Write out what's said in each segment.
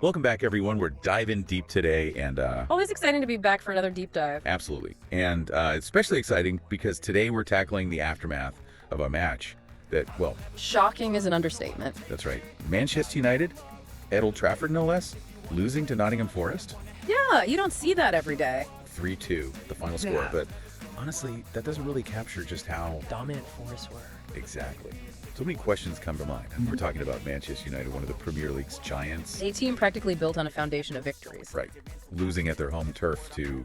Welcome back, everyone. We're diving deep today, and Always exciting to be back for another deep dive. absolutely, and it's especially exciting because today we're tackling the aftermath of a match that, well, Shocking is an understatement. that's right, Manchester United at Old Trafford, no less, losing to Nottingham Forest, Yeah, you don't see that every day. 3-2, the final score. Yeah. But honestly, that doesn't really capture just how Dominant Forest were. exactly. So many questions come to mind. We're talking about Manchester United, one of the Premier League's giants. A team practically built on a foundation of victories. Right. Losing at their home turf to,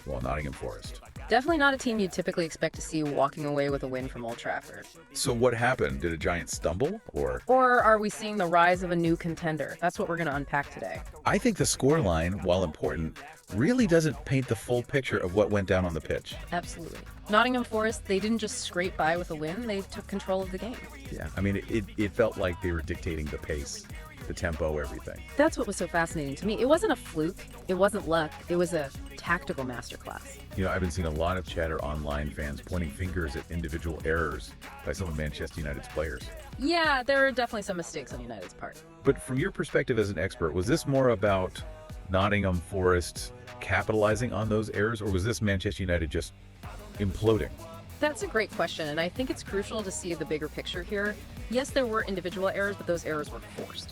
well, Nottingham Forest. Definitely not a team you'd typically expect to see walking away with a win from Old Trafford. So what happened? Did a giant stumble, or? Or are we seeing the rise of a new contender? That's what we're going to unpack today. I think the scoreline, while important, really doesn't paint the full picture of what went down on the pitch. Absolutely. Nottingham Forest, they didn't just scrape by with a win, they took control of the game. Yeah. I mean, it felt like they were dictating the pace, the tempo, everything. That's what was so fascinating to me. It wasn't a fluke, it wasn't luck, it was a tactical masterclass. You know, I've been seeing a lot of chatter online, fans pointing fingers at individual errors by some of Manchester United's players. Yeah, there are definitely some mistakes on United's part. But from your perspective as an expert, was this more about Nottingham Forest capitalizing on those errors, or was this Manchester United just imploding? That's a great question, and I think it's crucial to see the bigger picture here. Yes, there were individual errors, but those errors were forced.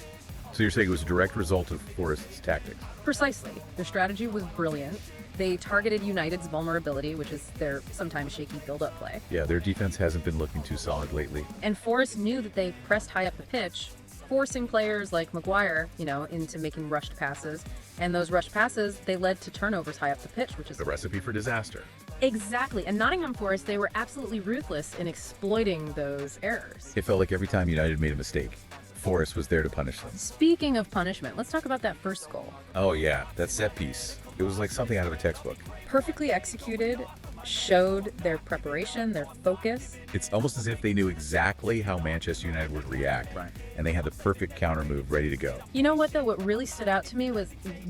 So you're saying it was a direct result of Forest's tactics? Precisely. Their strategy was brilliant. They targeted United's vulnerability, which is their sometimes shaky build-up play. Yeah, their defense hasn't been looking too solid lately. And Forest knew that they pressed high up the pitch, forcing players like Maguire, into making rushed passes. And those rushed passes, they led to turnovers high up the pitch, which is A recipe for disaster. exactly. And Nottingham Forest, they were absolutely ruthless in exploiting those errors. It felt like every time United made a mistake, Forest was there to punish them. Speaking of punishment, let's talk about that first goal. Oh yeah, that set piece. It was like something out of a textbook. Perfectly executed, showed their preparation, their focus. It's almost as if they knew exactly how Manchester United would react. Right. And they had the perfect counter move ready to go. You know what, though? What really stood out to me was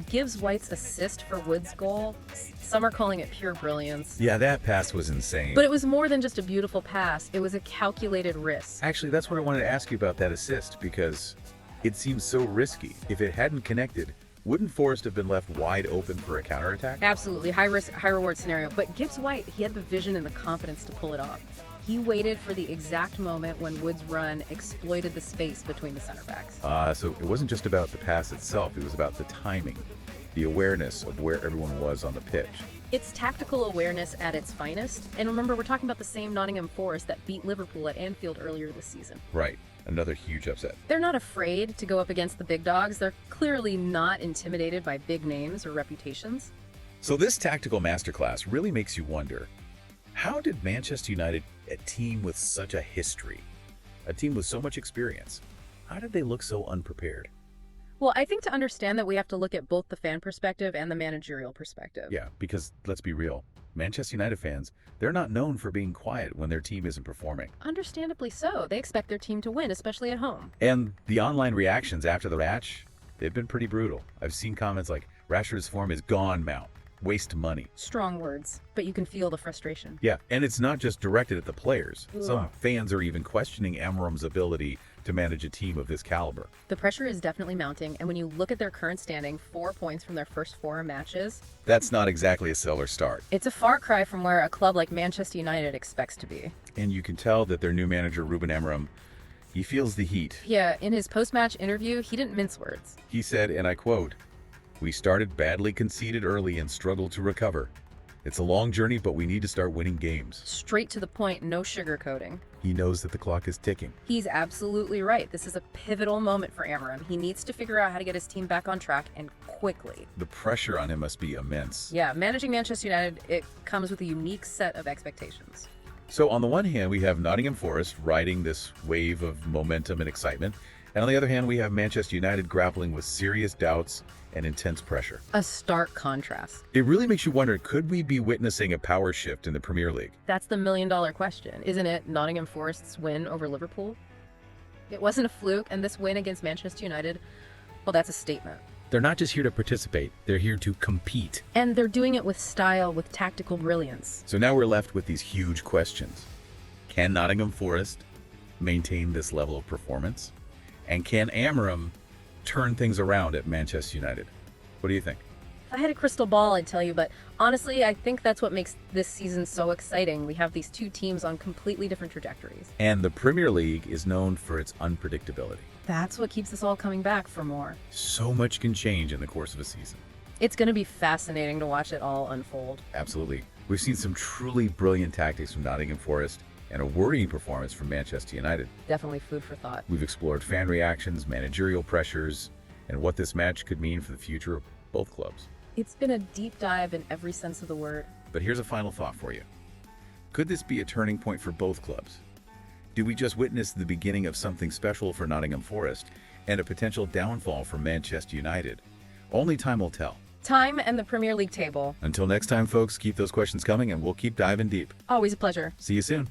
Gibbs White's assist for Wood's goal. Some are calling it pure brilliance. Yeah, that pass was insane. But it was more than just a beautiful pass. It was a calculated risk. Actually, that's what I wanted to ask you about that assist, because it seems so risky. If it hadn't connected, wouldn't Forest have been left wide open for a counterattack? Absolutely. High risk, high reward scenario. But Gibbs White, he had the vision and the confidence to pull it off. He waited for the exact moment when Wood's run exploited the space between the center backs. So it wasn't just about the pass itself, it was about the timing, the awareness of where everyone was on the pitch. It's tactical awareness at its finest. And remember, we're talking about the same Nottingham Forest that beat Liverpool at Anfield earlier this season. Right. Another huge upset. They're not afraid to go up against the big dogs. They're clearly not intimidated by big names or reputations. So this tactical masterclass really makes you wonder, how did Manchester United, a team with such a history, a team with so much experience, how did they look so unprepared? Well, I think to understand that we have to look at both the fan perspective and the managerial perspective. Yeah, because let's be real, Manchester United fans, they're not known for being quiet when their team isn't performing. Understandably so. They expect their team to win, especially at home. And the online reactions after the match, they've been pretty brutal. I've seen comments like, Rashford's form is gone, Mount. Waste money. Strong words, but you can feel the frustration. Yeah, and it's not just directed at the players. Ugh. Some fans are even questioning Amram's ability to manage a team of this caliber. The pressure is definitely mounting, and when you look at their current standing, 4 points from their first 4 matches, That's not exactly a stellar start. it's a far cry from where a club like Manchester United expects to be. And you can tell that their new manager, Ruben Amorim, he feels the heat. Yeah, in his post-match interview, he didn't mince words. He said, and I quote, "We started badly, conceded early, and struggled to recover. It's a long journey, but we need to start winning games." Straight to the point, no sugarcoating. He knows that the clock is ticking. He's absolutely right. This is a pivotal moment for Amorim. He needs to figure out how to get his team back on track, and quickly. The pressure on him must be immense. Yeah, managing Manchester United, it comes with a unique set of expectations. So on the one hand, we have Nottingham Forest riding this wave of momentum and excitement. And on the other hand, we have Manchester United grappling with serious doubts and intense pressure. A stark contrast. It really makes you wonder, could we be witnessing a power shift in the Premier League? That's the million-dollar question, isn't it? Nottingham Forest's win over Liverpool? It wasn't a fluke, and this win against Manchester United, well, that's a statement. They're not just here to participate, they're here to compete. And they're doing it with style, with tactical brilliance. So now we're left with these huge questions. Can Nottingham Forest maintain this level of performance? And can Amorim turn things around at Manchester United? What do you think? If I had a crystal ball, I'd tell you, but honestly, I think that's what makes this season so exciting. We have these two teams on completely different trajectories. And the Premier League is known for its unpredictability. That's what keeps us all coming back for more. So much can change in the course of a season. It's going to be fascinating to watch it all unfold. Absolutely. We've seen some truly brilliant tactics from Nottingham Forest and a worrying performance from Manchester United. Definitely food for thought. We've explored fan reactions, managerial pressures, and what this match could mean for the future of both clubs. It's been a deep dive in every sense of the word. But here's a final thought for you. Could this be a turning point for both clubs? Did we just witness the beginning of something special for Nottingham Forest and a potential downfall for Manchester United? Only time will tell. Time and the Premier League table. Until next time, folks, keep those questions coming and we'll keep diving deep. Always a pleasure. See you soon.